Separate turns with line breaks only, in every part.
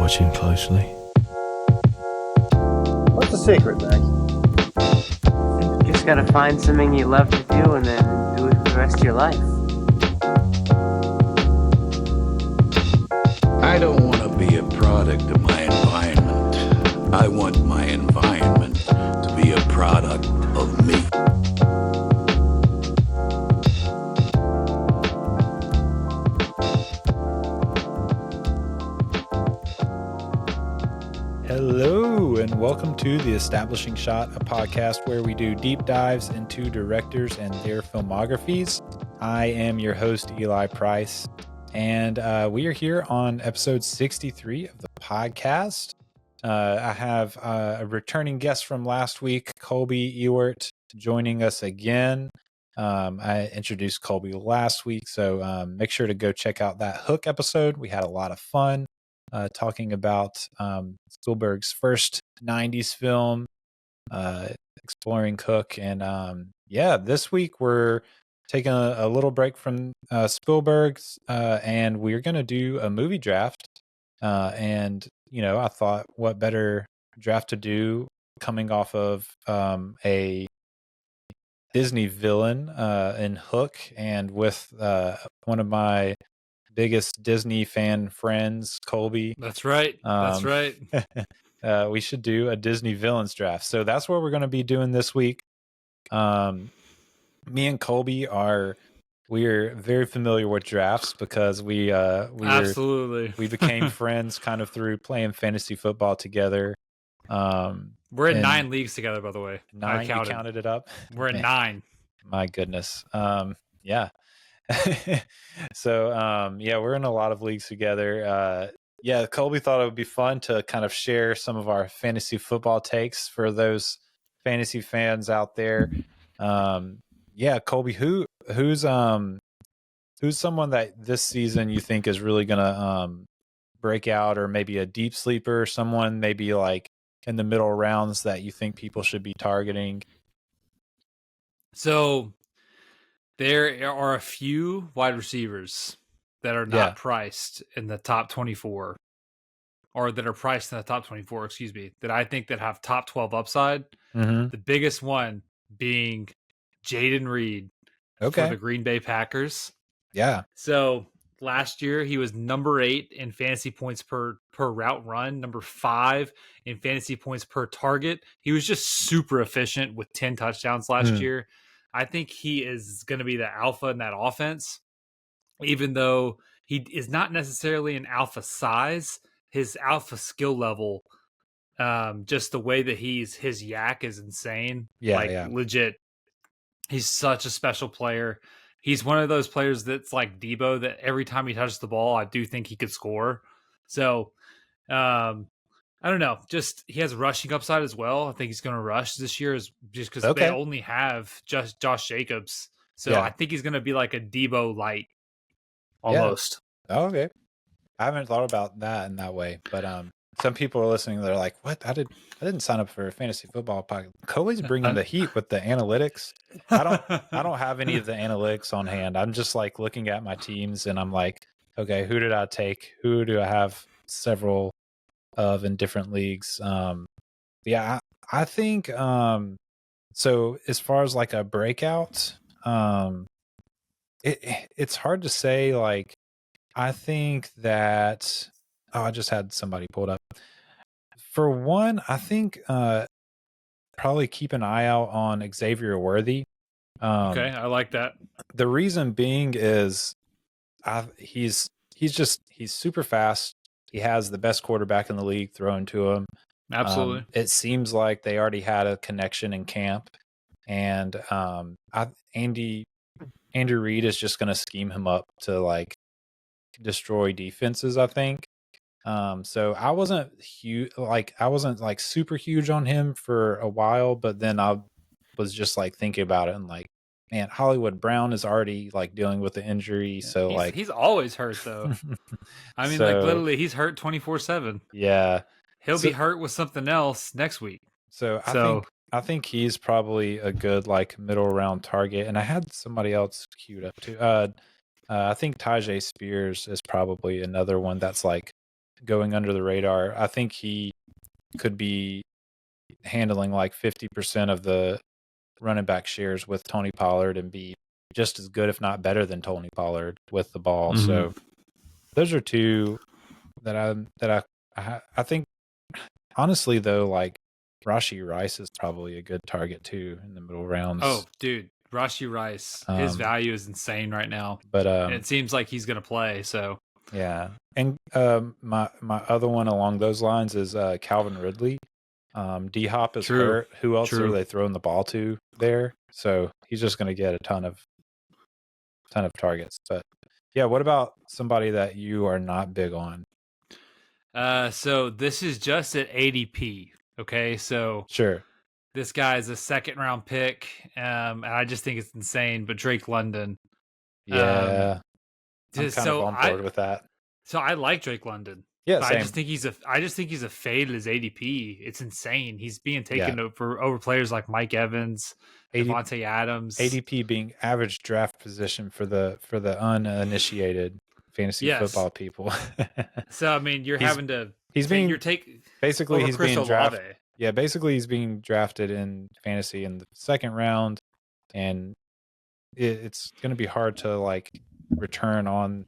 watching closely.
What's the secret, Max?
You just gotta find something you love to do and then do it for the rest of your life.
I don't want to be a product of my environment. I want my environment to be a product of me.
Hello, and welcome to The Establishing Shot, a podcast where we do deep dives into directors and their filmographies. I am your host, Eli Price, and we are here on episode 63 of the podcast. I have a returning guest from last week, Colby Ewert, joining us again. I introduced Colby last week, so make sure to go check out that Hook episode. We had a lot of fun. Talking about Spielberg's first 90s film, exploring Hook. And this week we're taking a little break from Spielberg's and we're going to do a movie draft. And, you know, I thought what better draft to do coming off of a Disney villain in Hook, and with one of my biggest Disney fan friends, Colby.
That's right. That's right.
We should do a Disney villains draft. So that's what we're going to be doing this week. Me and Colby we're very familiar with drafts because we became friends kind of through playing fantasy football together.
We're in 9 leagues together, by the way.
9, you counted it up?
We're in 9.
My goodness. Yeah. So we're in a lot of leagues together. Colby thought it would be fun to kind of share some of our fantasy football takes for those fantasy fans out there. Colby, who's someone that this season you think is really gonna break out, or maybe a deep sleeper, someone maybe like in the middle rounds that you think people should be targeting?
So there are a few wide receivers that are not priced in the top 24, or that are priced in the top 24, that I think that have top 12 upside.
Mm-hmm.
The biggest one being Jaden Reed for the Green Bay Packers.
Yeah.
So last year he was number 8 in fantasy points per route run, number 5 in fantasy points per target. He was just super efficient with 10 touchdowns last year. I think he is going to be the alpha in that offense, even though he is not necessarily an alpha size. His alpha skill level, just the way that his yak is insane. Legit. He's such a special player. He's one of those players that's like Debo, that every time he touches the ball, I do think he could score. So, I don't know. Just he has rushing upside as well. I think he's going to rush this year, just because they only have just Josh Jacobs. So I think he's going to be like a Debo light, almost.
Yeah. Oh, okay. I haven't thought about that in that way, but some people are listening. They're like, "What? I didn't sign up for a fantasy football podcast." Colby's bringing the heat with the analytics. I don't have any of the analytics on hand. I'm just like looking at my teams, and I'm like, okay, who did I take? Who do I have several of in different leagues? I think so as far as like a breakout, it's hard to say. Like, I think that I just had somebody pulled up. For one, I think probably keep an eye out on Xavier Worthy.
Okay, I like that.
The reason being is he's super fast. He has the best quarterback in the league thrown to him.
Absolutely.
It seems like they already had a connection in camp, and Andy Reid is just going to scheme him up to like destroy defenses, I think. So I wasn't huge, like super huge on him for a while, but then I was just like thinking about it and like, man, Hollywood Brown is already like dealing with the injury. So
he's always hurt though. I mean, like literally he's hurt 24/7.
Yeah.
He'll be hurt with something else next week.
So I think he's probably a good like middle round target. And I had somebody else queued up too. I think Tajay Spears is probably another one that's like going under the radar. I think he could be handling like 50% of the running back shares with Tony Pollard and be just as good, if not better than Tony Pollard with the ball.
Mhm.
So those are two that I think. Honestly, though, like Rashee Rice is probably a good target too in the middle rounds.
Oh, dude, Rashee Rice, his value is insane right now,
but
and it seems like he's going to play. So
yeah, and my other one along those lines is Calvin Ridley. D Hop is
True.
hurt. Who else
True.
are they throwing the ball to there? So he's just going to get a ton of targets. But yeah, what about somebody that you are not big on?
So this is just at ADP. Okay, so
Sure.
this guy is a second round pick, and I just think it's insane. But Drake London,
Yeah, I'm kind
so
of on board with that.
So I like Drake London.
Yeah,
But
same.
I just think he's a fade as ADP. It's insane. He's being taken
Yeah.
over players like Mike Evans, Devontae Adams.
ADP being average draft position for the uninitiated fantasy football people.
So I mean, you're having to
being basically he's
Chris
being
Olave.
drafted. Yeah, basically he's being drafted in fantasy in the second round, and it's going to be hard to like return on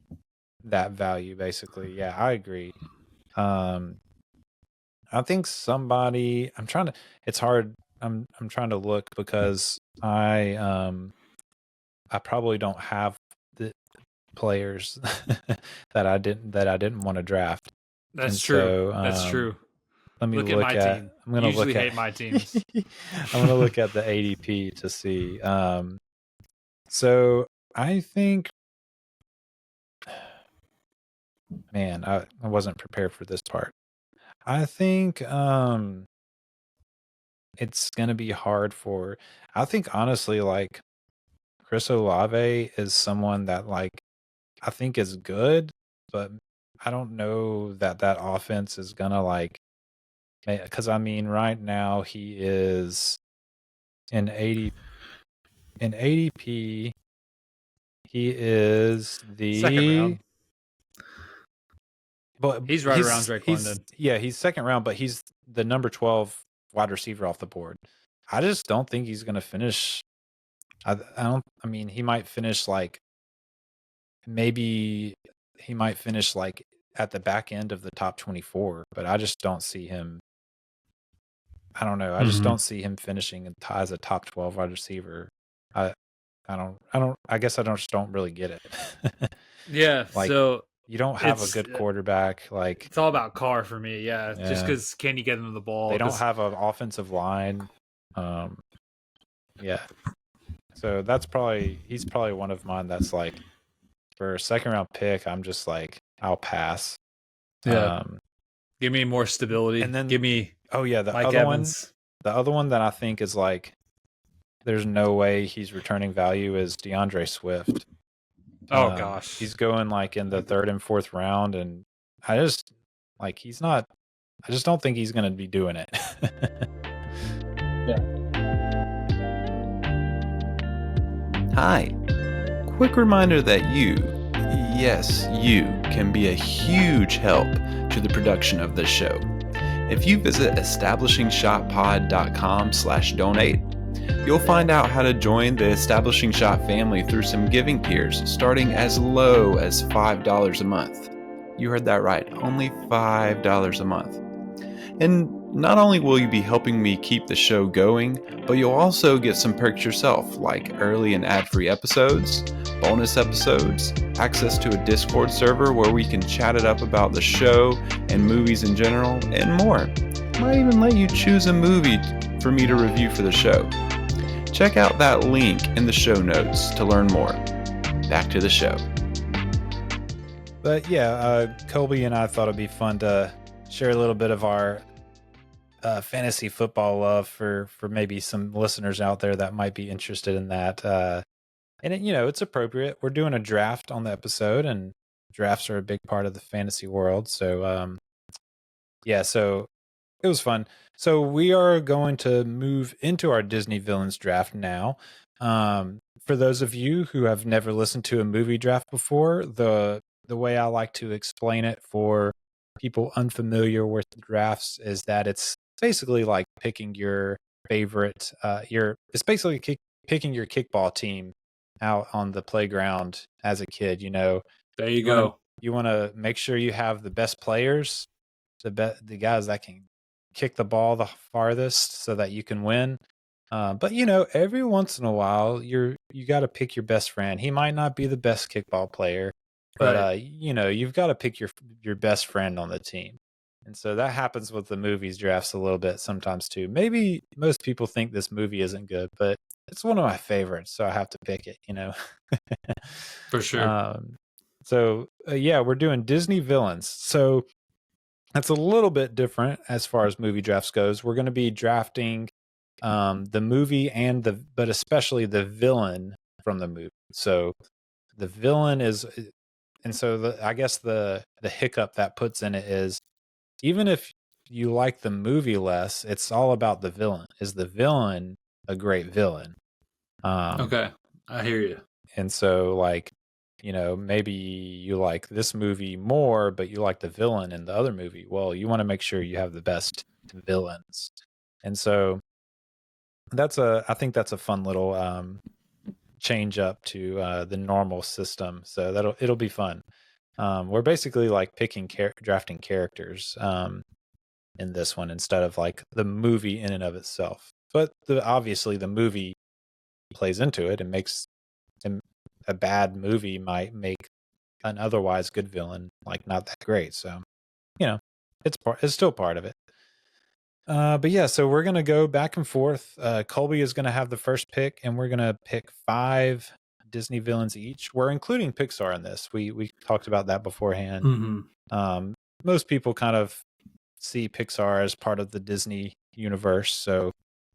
that value. Basically, yeah, I agree. I think somebody. It's hard. I'm trying to look because I probably don't have the players that I didn't want to draft.
That's
And
true.
so,
That's true.
Let me
Look at my team.
I'm gonna
Usually
look at
hate my teams.
I'm gonna look at the ADP to see. So I think, man, I wasn't prepared for this part. I think it's gonna be hard for. I think honestly, like Chris Olave is someone that like I think is good, but I don't know that offense is gonna like. Because I mean, right now he is in ADP. He is the
Second round.
But
He's right around Drake London.
Yeah, he's second round, but he's the number 12 wide receiver off the board. I just don't think he's going to finish. I mean, he might finish like maybe he might finish like at the back end of the top 24, but I just don't see him. I don't know. I just don't see him finishing as a top 12 wide receiver. I guess I just don't really get it.
Yeah.
Like,
so
you don't have a good quarterback. Like,
it's all about Carr for me. Yeah. Just because can you get him the ball?
They don't have an offensive line. Yeah. So he's probably one of mine that's like for a second round pick, I'm just like, I'll pass.
Yeah. Give me more stability.
And then
give me
the
Mike
other
Evans.
The other one that I think is like there's no way he's returning value is DeAndre Swift.
Oh gosh.
He's going like in the third and fourth round, and I just don't think he's gonna be doing it.
Yeah.
Hi. Quick reminder that you, yes, you, can be a huge help to the production of this show. If you visit establishingshotpod.com/donate, you'll find out how to join the Establishing Shot family through some giving tiers starting as low as $5 a month. You heard that right, only $5 a month. And not only will you be helping me keep the show going, but you'll also get some perks yourself, like early and ad-free episodes, bonus episodes, access to a Discord server where we can chat it up about the show and movies in general, and more. Might even let you choose a movie for me to review for the show. Check out that link in the show notes to learn more. Back to the show.
But yeah, Colby and I thought it'd be fun to share a little bit of our fantasy football love for maybe some listeners out there that might be interested in that. And it's appropriate. We're doing a draft on the episode, and drafts are a big part of the fantasy world. So, so it was fun. So we are going to move into our Disney villains draft now. For those of you who have never listened to a movie draft before, the way I like to explain it for people unfamiliar with drafts is that it's basically like picking your favorite. It's basically picking your kickball team out on the playground as a kid.
There you go.
You want to make sure you have the best players, the guys that can kick the ball the farthest, so that you can win. But every once in a while, you got to pick your best friend. He might not be the best kickball player, but
Right.
you've got to pick your best friend on the team. And so that happens with the movies drafts a little bit sometimes too. Maybe most people think this movie isn't good, but it's one of my favorites, so I have to pick it.
For sure.
So we're doing Disney villains. So that's a little bit different as far as movie drafts goes. We're going to be drafting the movie but especially the villain from the movie. So the villain is, and so I guess the hiccup that puts in it is, even if you like the movie less, it's all about the villain. Is the villain a great villain?
Okay, I hear you.
And so, like, maybe you like this movie more, but you like the villain in the other movie. Well, you want to make sure you have the best villains. And so I think that's a fun little change up to the normal system. So it'll be fun. We're basically like drafting characters in this one instead of like the movie in and of itself. But obviously the movie plays into it and makes a bad movie might make an otherwise good villain like not that great. So it's still part of it. But yeah, so we're gonna go back and forth. Colby is gonna have the first pick, and we're gonna pick 5 Disney villains each. We're including Pixar in this. We talked about that beforehand.
Mm-hmm.
Most people kind of see Pixar as part of the Disney universe, so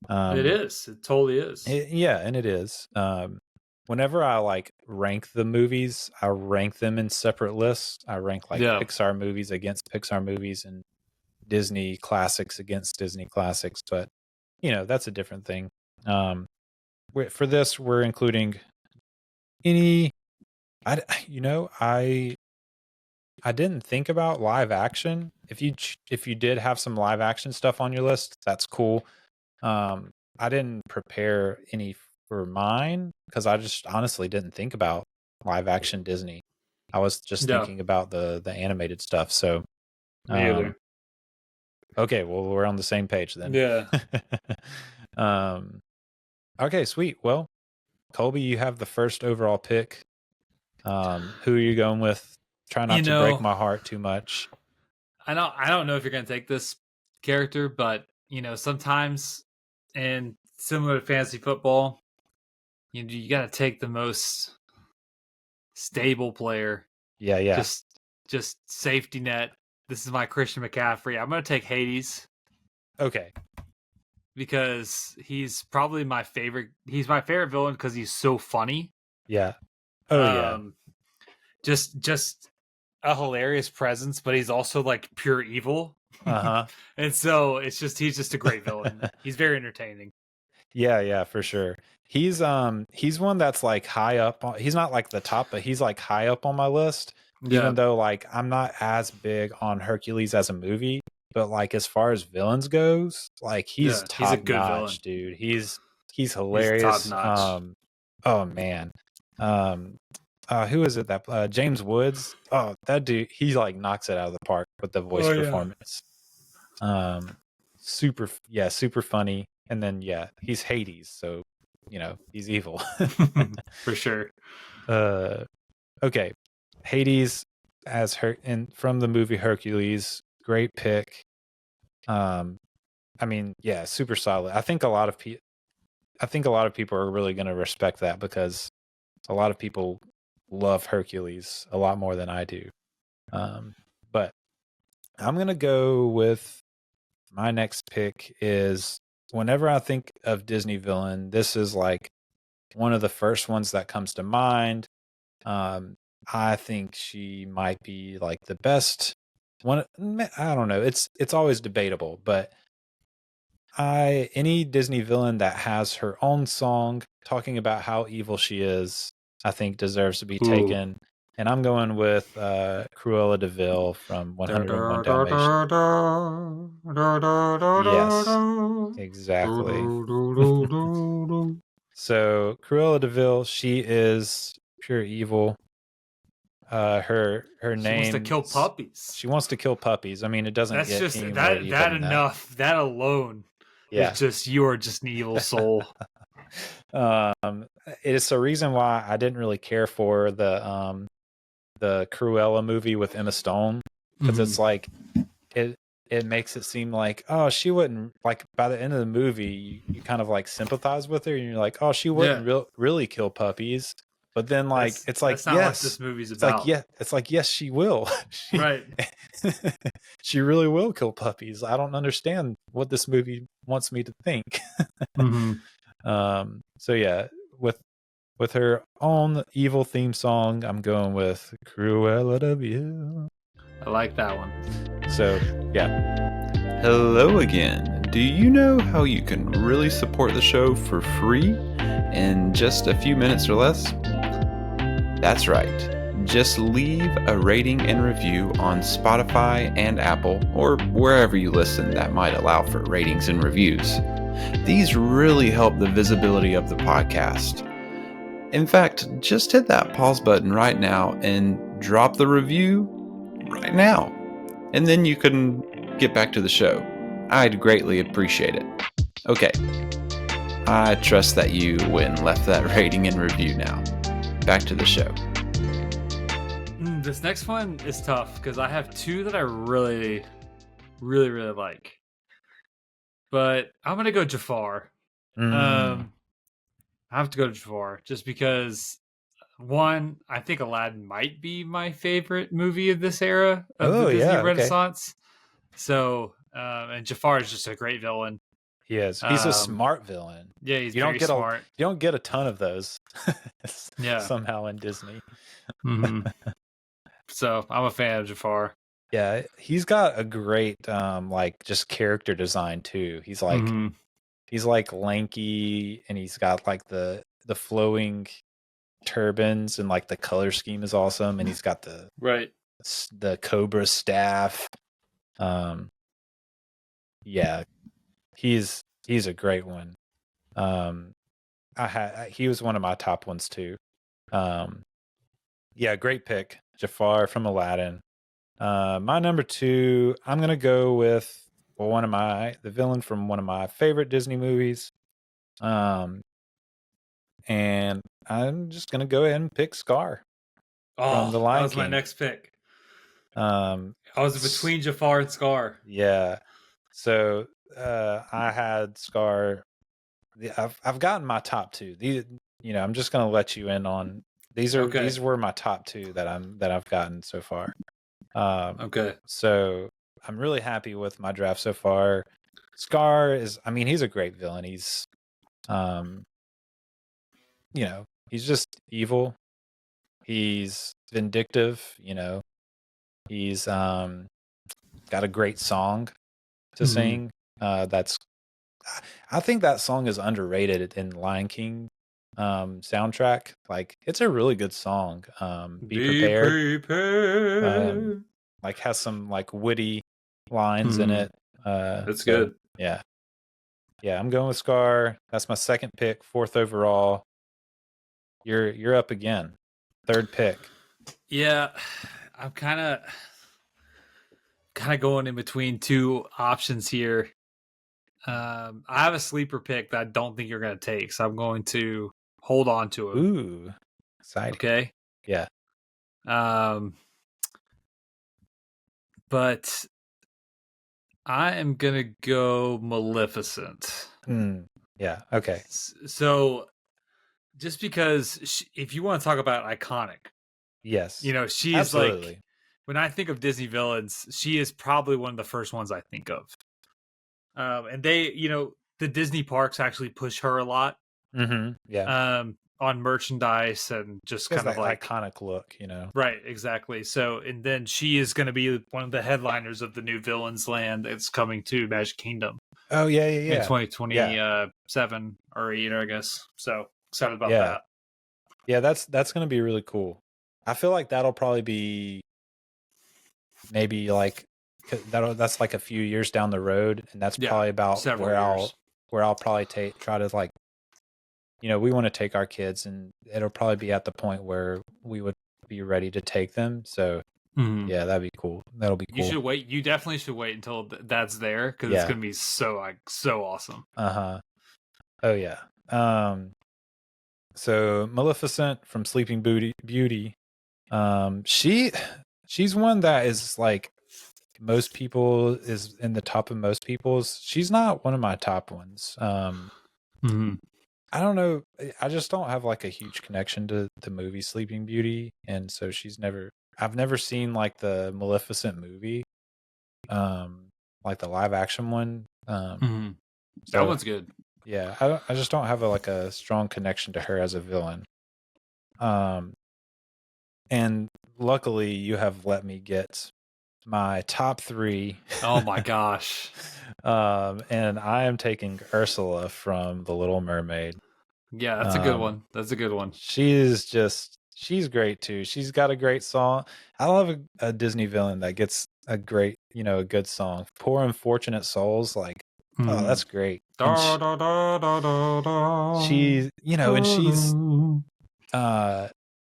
It is. It totally is.
and it is. Whenever I like rank the movies, I rank them in separate lists. I rank like Pixar movies against Pixar movies and Disney classics against Disney classics, but that's a different thing. For this, we're including any. I didn't think about live action. If you did have some live action stuff on your list, that's cool. I didn't prepare any for mine because I just honestly didn't think about live action Disney. I was just thinking about the animated stuff. So,
me either.
Okay, well, we're on the same page then.
Yeah.
Okay, sweet. Well, Colby, you have the first overall pick. Who are you going with? Try not to break my heart too much.
I don't know if you're going to take this character, but sometimes, and similar to fantasy football, you got to take the most stable player.
Yeah.
Just safety net. This is my Christian McCaffrey. I'm going to take Hades.
Okay.
Because he's probably my favorite. He's my favorite villain because he's so funny.
Yeah. Oh yeah.
Just a hilarious presence, but he's also like pure evil.
Uh-huh.
And so he's just a great villain. He's very entertaining.
Yeah, for sure. He's one that's like high up. He's not like the top, but he's like high up on my list. Even though like I'm not as big on Hercules as a movie, but like as far as villains goes, like he's top notch, dude. He's hilarious.
He's top notch.
Oh man. Who is it that James Woods? Oh, that dude, he like knocks it out of the park with the voice performance. Super funny. And then he's Hades, so he's evil.
For sure.
Okay. Hades as from the movie Hercules, great pick. I mean, super solid. I think a lot of people are really going to respect that because a lot of people love Hercules a lot more than I do. But I'm going to go with my next pick is whenever I think of Disney villain, this is like one of the first ones that comes to mind. I think she might be like the best one. I don't know. It's always debatable, but any Disney villain that has her own song talking about how evil she is, I think deserves to be taken. And I'm going with Cruella de Vil from 101 Dalmatians. Yes, exactly. So Cruella de Vil, she is pure evil. Her
She
name.
wants to kill puppies.
She wants to kill puppies. I mean, it doesn't
That's
get
just
any more
that.
evil
That
than
enough. That alone.
Yeah.
It's just you are just an evil soul.
It is the reason why I didn't really care for the Cruella movie with Emma Stone, because it's like it makes it seem like, oh, she wouldn't, like, by the end of the movie you kind of like sympathize with her and you're like, oh, she wouldn't really kill puppies. But then like it's like,
that's not
yes,
what this movie's
it's
about.
like, yeah, it's like, yes, she will.
Right.
She really will kill puppies. I don't understand what this movie wants me to think. So yeah, with her own evil theme song, I'm going with Cruella de Vil.
I like that one.
So yeah.
Hello again. Do you know how you can really support the show for free in just a few minutes or less? That's right. Just leave a rating and review on Spotify and Apple, or wherever you listen that might allow for ratings and reviews. These really help the visibility of the podcast. In fact, just hit that pause button right now and drop the review right now. And then you can get back to the show. I'd greatly appreciate it. Okay. I trust that you went and left that rating and review now. Back to the show.
This next one is tough because I have two that I really, really, really like. But I'm gonna go Jafar. I have to go to Jafar just because, one, I think Aladdin might be my favorite movie of this era of the Disney Renaissance. So, and Jafar is just a great villain.
He is. He's a smart villain.
Yeah, he's very smart.
You don't get a ton of those.
Yeah.
Somehow in Disney.
So I'm a fan of Jafar.
Yeah, he's got a great like just character design too. He's like he's like lanky, and he's got like the flowing turbans, and like the color scheme is awesome, and he's got the cobra staff. Yeah, he's a great one. He was one of my top ones too. Yeah, great pick, Jafar from Aladdin. My number two, I'm gonna go with the villain from one of my favorite Disney movies. And I'm just gonna go ahead and pick Scar from The Lion King.
That was my next pick. I was between Jafar and Scar.
Yeah. So I had Scar. I've gotten my top two. These, I'm just gonna let you in on these were my top two that I've gotten so far. So I'm really happy with my draft so far. Scar he's a great villain. He's he's just evil. He's vindictive, He's got a great song to sing. I think that song is underrated in Lion King soundtrack. Like, it's a really good song. Be prepared. Like, has some like witty lines in it.
That's good.
Yeah, I'm going with Scar. That's my second pick, fourth overall. You're up again, third pick.
Yeah, I'm kind of going in between two options here. I have a sleeper pick that I don't think you're going to take, so I'm going to hold on to it.
Ooh, exciting.
Okay.
Yeah.
But I am going to go Maleficent.
Yeah. Okay.
So just because if you want to talk about iconic,
yes,
she is like, when I think of Disney villains, she is probably one of the first ones I think of. And they, the Disney parks actually push her a lot.
Yeah.
On merchandise and just kind of like
iconic look,
Right, exactly. So, and then she is going to be one of the headliners of the new Villains Land that's coming to Magic Kingdom.
Oh yeah.
In 2027 or 8, I guess. So excited about that.
Yeah, that's going to be really cool. I feel like that'll probably be maybe like that's like a few years down the road, and that's
Yeah,
probably about
several
where
years.
I'll probably try to like, we want to take our kids, and it'll probably be at the point where we would be ready to take them. So
Mhm.
yeah, that'd be cool. That'll be
You
cool.
should wait. You definitely should wait until that's there because it's
Yeah.
gonna be so awesome.
Oh yeah. So Maleficent from Sleeping Beauty. She's one that is like most people is in the top of most people's. She's not one of my top ones.
Mhm.
I don't know. I just don't have like a huge connection to the movie Sleeping Beauty, and so I've never seen like the Maleficent movie, like the live action one.
Mhm.
So
That one's good.
yeah, I just don't have like a strong connection to her as a villain. And luckily you have let me get my top 3.
Oh my gosh.
And I am taking Ursula from The Little Mermaid.
Yeah, that's a good one. That's a good one.
She's great too. She's got a great song. I love a Disney villain that gets a great, a good song. Poor Unfortunate Souls, like, oh, that's great. And she's, and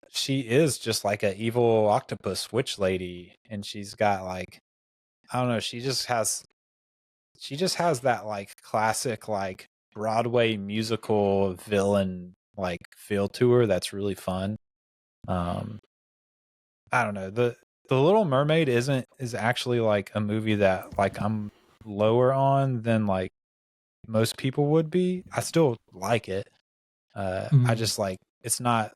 she is just like an evil octopus witch lady, and she's got like, I don't know, she just has that like classic like Broadway musical villain like feel to her that's really fun. I don't know, the Little Mermaid is actually like a movie that like I'm lower on than like most people would be. I still like it. I just like, it's not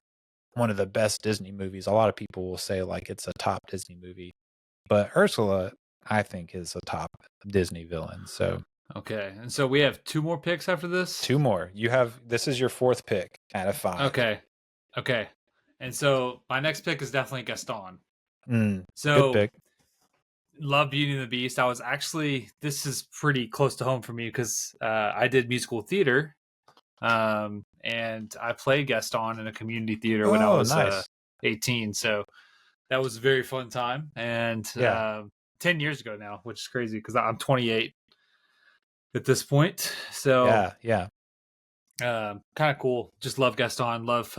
one of the best Disney movies. A lot of people will say like it's a top Disney movie, but Ursula, I think, is a top Disney villain. So
Okay, and so we have 2 more picks after this.
2 more. This is your 4th pick out of 5.
Okay, and so my next pick is definitely Gaston.
Good
So
pick.
love Beauty and the Beast. This is pretty close to home for me because I did musical theater, and I played Gaston in a community theater when I was
nice.
18. So that was a very fun time, and 10 years ago now, which is crazy because I'm 28 at this point. So
yeah.
kind of cool. Just love Gaston. Love.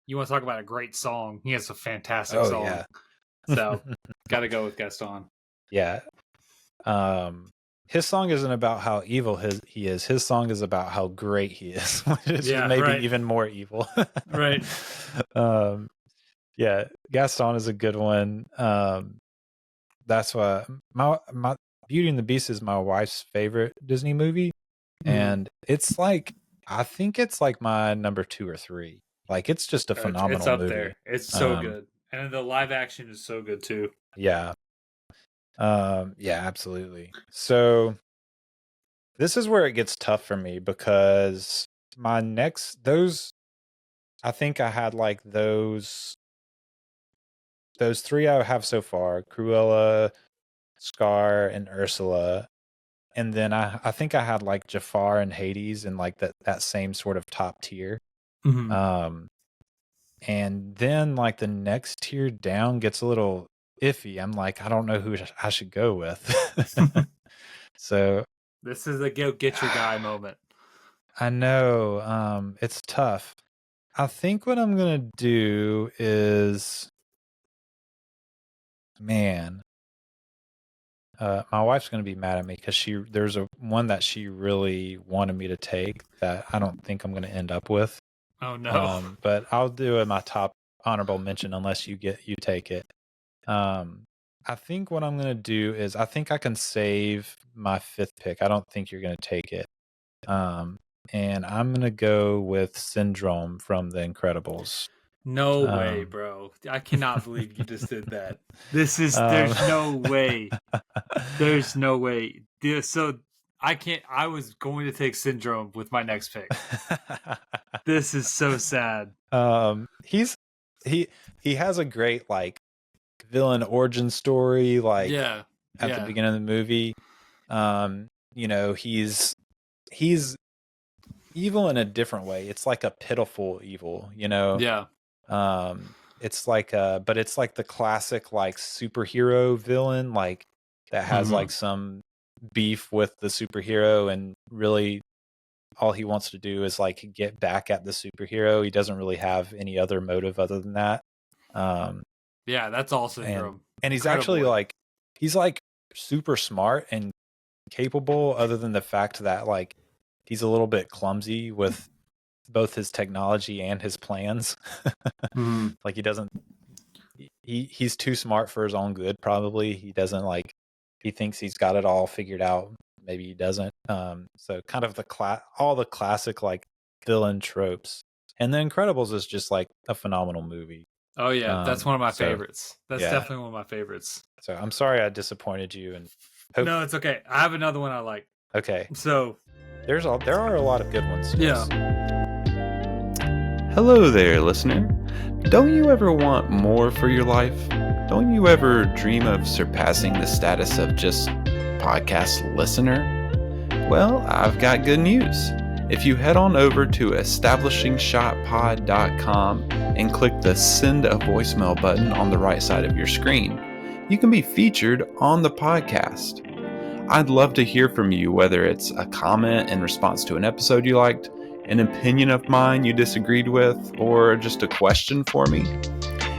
You want to talk about a great song? He has a fantastic song.
Yeah.
So got to go with Gaston.
Yeah. His song isn't about how evil he is. His song is about how great he is, which is maybe even more evil.
Right.
Yeah, Gaston is a good one. That's why my Beauty and the Beast is my wife's favorite Disney movie, and it's like, I think it's like my number 2 or 3. Like, it's just a phenomenal
It's up
movie.
there. It's so good, and the live action is so good too.
Yeah. Yeah, absolutely. So this is where it gets tough for me because I think I had like those 3 I have so far: Cruella, Scar, and Ursula. And then I think I had like Jafar and Hades in like that same sort of top tier.
Mm-hmm.
And then like the next tier down gets a little iffy. I'm like, I don't know who I should go with. So
this is a go get your guy moment.
I know, it's tough. I think what I'm gonna do is, man, my wife's gonna be mad at me because there's a one that she really wanted me to take that I don't think I'm gonna end up with.
Oh no!
But I'll do it my top honorable mention unless you take it. I think what I'm gonna do is, I think I can save my 5th pick. I don't think you're gonna take it. And I'm gonna go with Syndrome from The Incredibles.
No way, bro! I cannot believe you just did that. There's no way. There's no way. So I can't. I was going to take Syndrome with my next pick. This is so sad.
He has a great like villain origin story, like at the beginning of the movie. He's evil in a different way. It's like a pitiful evil,
Yeah.
it's like but it's like the classic like superhero villain, like that has like some beef with the superhero, and really all he wants to do is like get back at the superhero. He doesn't really have any other motive other than that.
Yeah, that's all syndrome.
And he's
Incredible.
actually like he's like super smart and capable, other than the fact that like he's a little bit clumsy with both his technology and his plans. Like he's too smart for his own good, probably. He doesn't like, he thinks he's got it all figured out. Maybe he doesn't. So kind of all the classic like villain tropes. And The Incredibles is just like a phenomenal movie.
Oh yeah, that's one of my favorites. That's definitely one of my favorites.
So I'm sorry I disappointed you. And
no, it's okay. I have another one I like.
Okay.
So
there are a lot of good ones.
Yeah.
Hello there, listener. Don't you ever want more for your life? Don't you ever dream of surpassing the status of just podcast listener? Well, I've got good news. If you head on over to establishingshotpod.com and click the send a voicemail button on the right side of your screen, you can be featured on the podcast. I'd love to hear from you, whether it's a comment in response to an episode you liked, an opinion of mine you disagreed with, or just a question for me.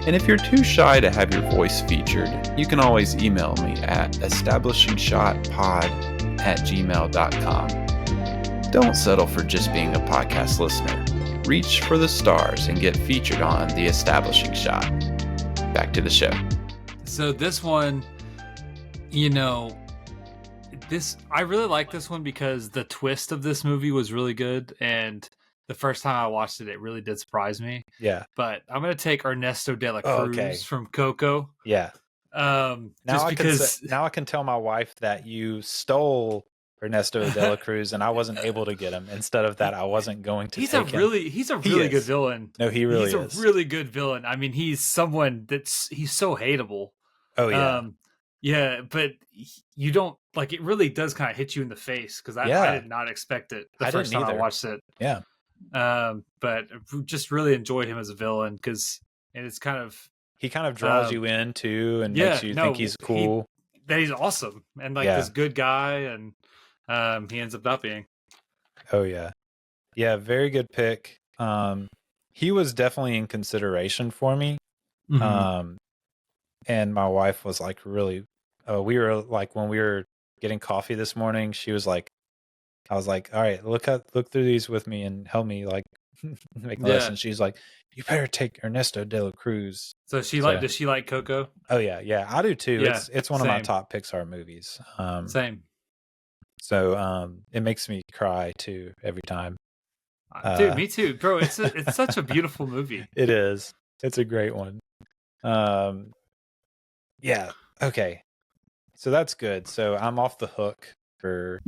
And if you're too shy to have your voice featured, you can always email me at establishingshotpod@gmail.com. Don't settle for just being a podcast listener. Reach for the stars and get featured on The Establishing Shot. Back to the show.
So this one, I really like this one because the twist of this movie was really good, and the first time I watched it, it really did surprise me.
Yeah.
But I'm gonna take Ernesto de la Cruz from Coco.
Yeah.
Now I
can tell my wife that you stole Ernesto de la Cruz and I wasn't able to get him. Instead of that, I wasn't going to. He's a really
good villain.
No, he really is.
He's a really good villain. I mean, he's someone he's so hateable.
Oh yeah.
Yeah, but you don't like, it really does kind of hit you in the face, because I did not expect it the first time I watched it.
Yeah.
But just really enjoy him as a villain, because it's kind of,
he kind of draws you in too, and makes you think he's cool.
That he's awesome and like this good guy, and he ends up not being.
Oh yeah. Yeah, very good pick. He was definitely in consideration for me. And my wife was like really, we were like, when we were getting coffee this morning, she was like, I was like, all right, look through these with me and help me like make this. And she's like, you better take Ernesto de la Cruz.
So does she like Coco?
Oh yeah. Yeah. I do too.
Yeah,
it's one of my top Pixar movies.
Same.
So, it makes me cry too every time.
Dude, me too, bro. It's such a beautiful movie.
It is. It's a great one. Yeah. Okay. So that's good. So I'm off the hook for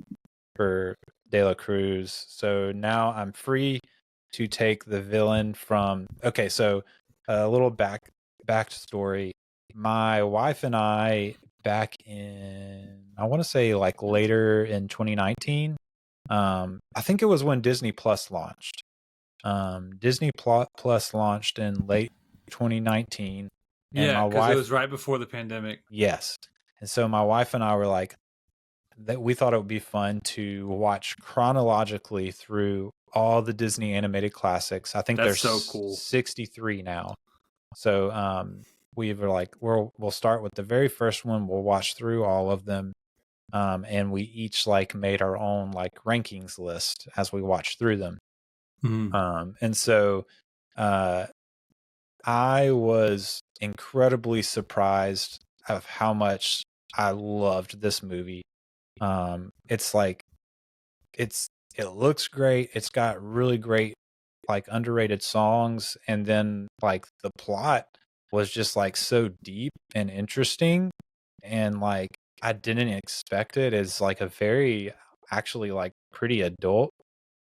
De La Cruz. So now I'm free to take the villain from. Okay. So a little backstory. My wife and I, back in, I want to say like later in 2019. I think it was when Disney Plus launched. Disney Plus launched in late 2019.
Yeah, because it was right before the pandemic.
Yes. And so my wife and I were like, that we thought it would be fun to watch chronologically through all the Disney animated classics. I think there's
so cool.
63 now. So we were like, we'll start with the very first one. We'll watch through all of them. And we each like made our own like rankings list as we watched through them. And so I was incredibly surprised of how much I loved this movie. It's like it looks great. It's got really great like underrated songs, and then like the plot was just like so deep and interesting, and like I didn't expect it as like a very actually like pretty adult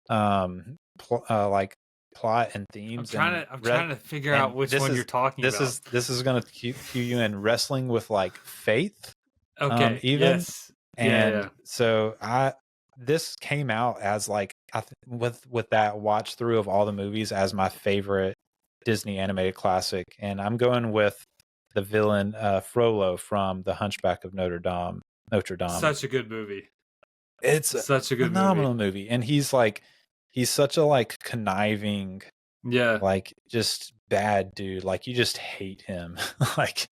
like plot and themes.
I'm trying to figure out which one you're talking about.
This is going to cue you in wrestling with like faith.
Okay.
Even.
Yes.
And so this came out as like with that watch through of all the movies as my favorite Disney animated classic, and I'm going with the villain Frollo from The Hunchback of Notre Dame.
Such a good movie.
It's a
Such a good
phenomenal movie, and he's such a like conniving,
Yeah.
like just bad dude. Like you just hate him. Like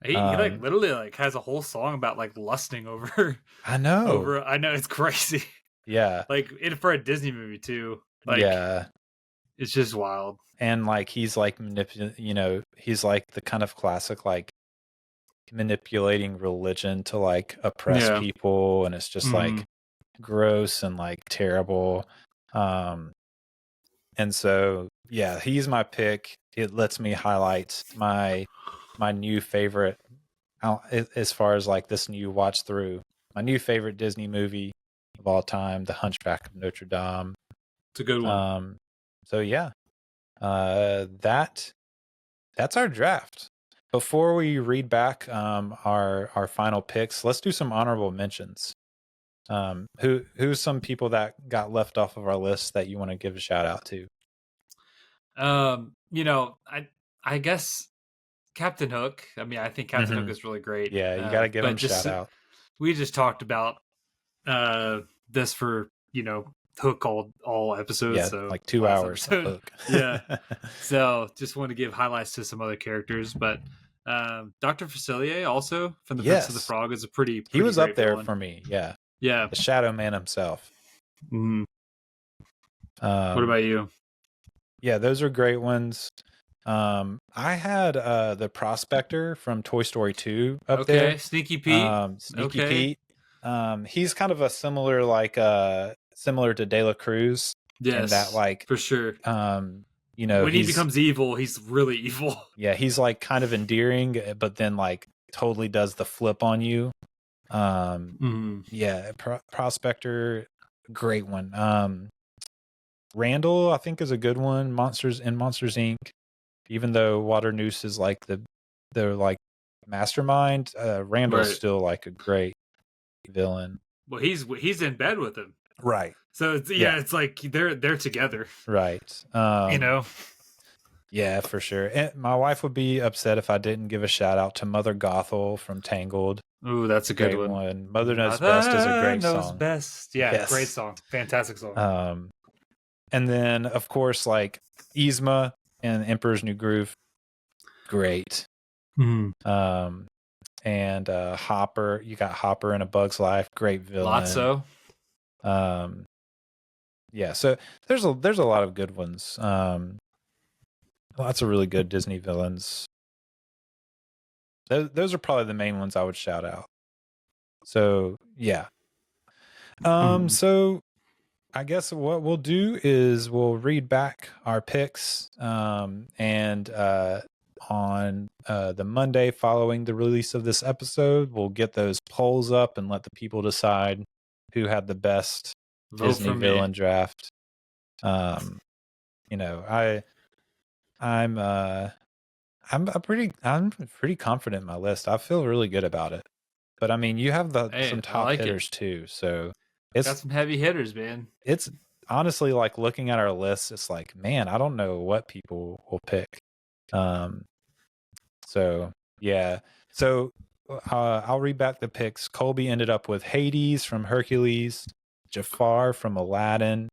He like literally like has a whole song about like lusting over
I know.
I know, it's crazy.
Yeah.
Like for a Disney movie too. Like
yeah.
it's just wild.
And like he's like he's like the kind of classic like manipulating religion to like oppress
Yeah.
people, and it's just like gross and like terrible. And so yeah, he's my pick. It lets me highlight my new favorite as far as like this new watch through. My new favorite Disney movie of all time, The Hunchback of Notre Dame.
It's a good one.
So yeah. That's our draft. Before we read back our final picks, let's do some honorable mentions. Who's some people that got left off of our list that you want to give a shout out to?
I guess Captain Hook. I mean, I think Captain Hook is really great.
Yeah, you got to give him a shout out.
We just talked about this for Hook all episodes.
Yeah,
so
like 2 hours. Of Hook.
Yeah. So just want to give highlights to some other characters, but Dr. Facilier also from the Prince of the Frog is a pretty
he was up there
villain.
for me. Yeah.
Yeah.
The Shadow Man himself.
Mm-hmm. What about you?
Yeah, those are great ones. I had the Prospector from Toy Story 2 up there.
Okay, Sneaky Pete.
Pete. He's kind of a similar to De La Cruz.
Yes,
in that like
for sure.
When
he becomes evil, he's really evil.
Yeah, he's like kind of endearing, but then like totally does the flip on you. Yeah, Prospector, great one. Randall, I think, is a good one. Monsters Inc. Even though Water Noose is like the like mastermind, Randall's still like a great villain.
Well, he's in bed with him,
right?
So it's like they're together,
right? Yeah, for sure. And my wife would be upset if I didn't give a shout out to Mother Gothel from Tangled.
Ooh, that's a good one.
Mother Knows Best is a great
Knows
song.
Best, yeah, yes. Great song, fantastic song.
And then of course like Yzma and Emperor's New Groove, great. And Hopper, you got Hopper in A Bug's Life, great villain.
Lotso.
Yeah, so there's a lot of good ones. Lots of really good Disney villains. Those are probably the main ones I would shout out. So yeah. So I guess what we'll do is we'll read back our picks, and on the Monday following the release of this episode, we'll get those polls up and let the people decide who had the best Disney villain draft. I'm pretty confident in my list. I feel really good about it. But I mean, you have some top hitters too, so
it's got some heavy hitters, man.
It's honestly like looking at our list, it's like, man, I don't know what people will pick. So yeah. So I'll read back the picks. Colby ended up with Hades from Hercules, Jafar from Aladdin,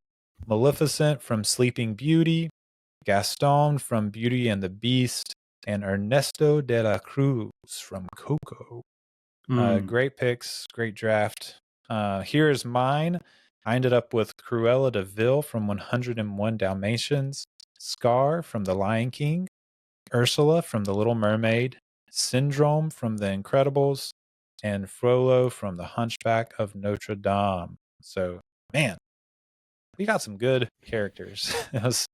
Maleficent from Sleeping Beauty, Gaston from Beauty and the Beast, and Ernesto de la Cruz from Coco. Great picks, great draft. Here's mine. I ended up with Cruella de Vil from 101 Dalmatians, Scar from The Lion King, Ursula from The Little Mermaid, Syndrome from The Incredibles, and Frollo from The Hunchback of Notre Dame. So, man, we got some good characters. It was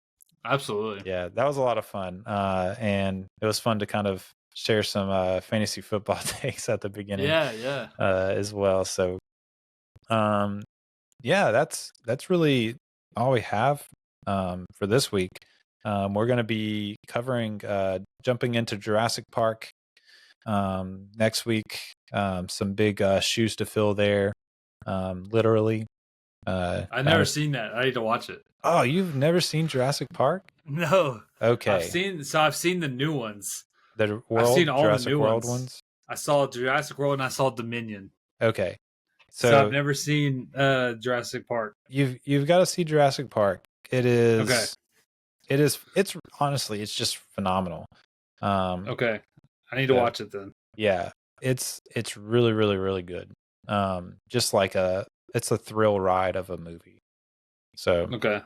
absolutely,
yeah, that was a lot of fun, and it was fun to kind of share some fantasy football takes at the beginning, as well. So, yeah, that's really all we have for this week. We're going to be covering jumping into Jurassic Park next week. Some big shoes to fill there, literally.
I've never seen that. I need to watch it.
Oh, you've never seen Jurassic Park?
No.
Okay.
I've seen the new ones.
The
I've seen all
Jurassic
the new
World
ones. I saw Jurassic World and I saw Dominion.
Okay.
So I've never seen Jurassic Park.
You've got to see Jurassic Park. It is
okay.
It's honestly, it's just phenomenal.
Okay. I need to watch it then.
Yeah. It's really, really, really good. Just like it's a thrill ride of a movie. So
okay.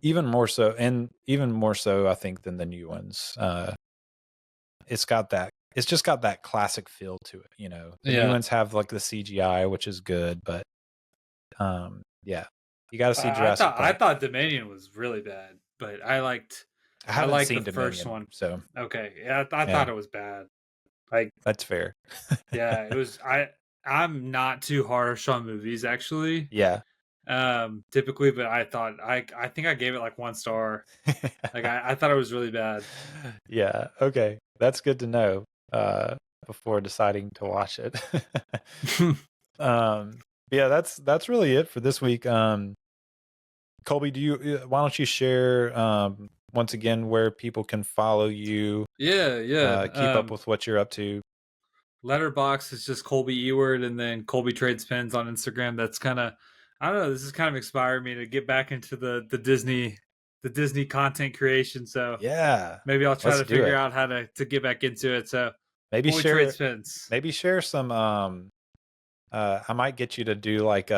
Even more so I think than the new ones. It's just got that classic feel to it, you know. The new ones have like the CGI, which is good, but yeah. You got to see Jurassic Park.
I thought Dominion was really bad, but I liked
seen
the
Dominion,
first one.
So
okay, yeah, I thought it was bad. Like
that's fair.
yeah, it was. I'm not too harsh on movies actually.
Yeah.
Typically, but I think I gave it like 1 star. Like I thought it was really bad.
Yeah. Okay, that's good to know. Before deciding to watch it. Yeah, that's really it for this week. Colby, why don't you share once again where people can follow you?
Yeah.
Keep up with what you're up to.
Letterboxd is just Colby Ewert, and then Colby Trades Pens on Instagram. That's kind of, I don't know. This has kind of inspired me to get back into the Disney content creation. So
yeah,
maybe I'll try to figure out how to get back into it. So
maybe
Colby
share
Trades Pens.
Maybe share some. I might get you to do like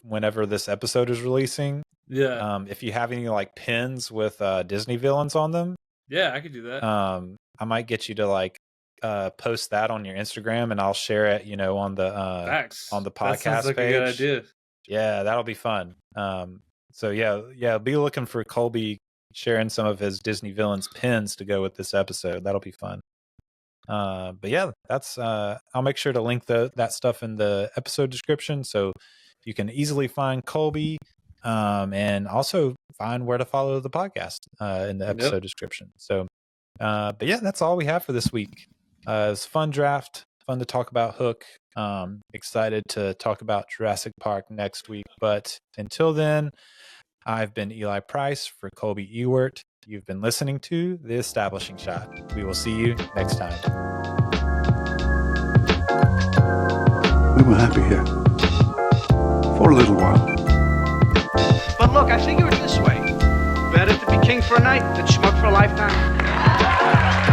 whenever this episode is releasing.
Yeah.
If you have any like pins with Disney villains on them.
Yeah, I could do that.
I might get you to like post that on your Instagram, and I'll share it, you know, on the podcast
that sounds like
page.
A good idea.
Yeah, that'll be fun. So yeah, be looking for Colby sharing some of his Disney villains pins to go with this episode. That'll be fun. But yeah, that's I'll make sure to link that stuff in the episode description so you can easily find Colby, and also find where to follow the podcast in the episode description. So but yeah, that's all we have for this week. It's a fun draft, fun to talk about Hook. Excited to talk about Jurassic Park next week, but until then, I've been Eli Price for Colby Ewert. You've been listening to The Establishing Shot. We will see you next time.
We were happy here. For a little while.
But look, I figure it this way. Better to be king for a night than schmuck for a lifetime.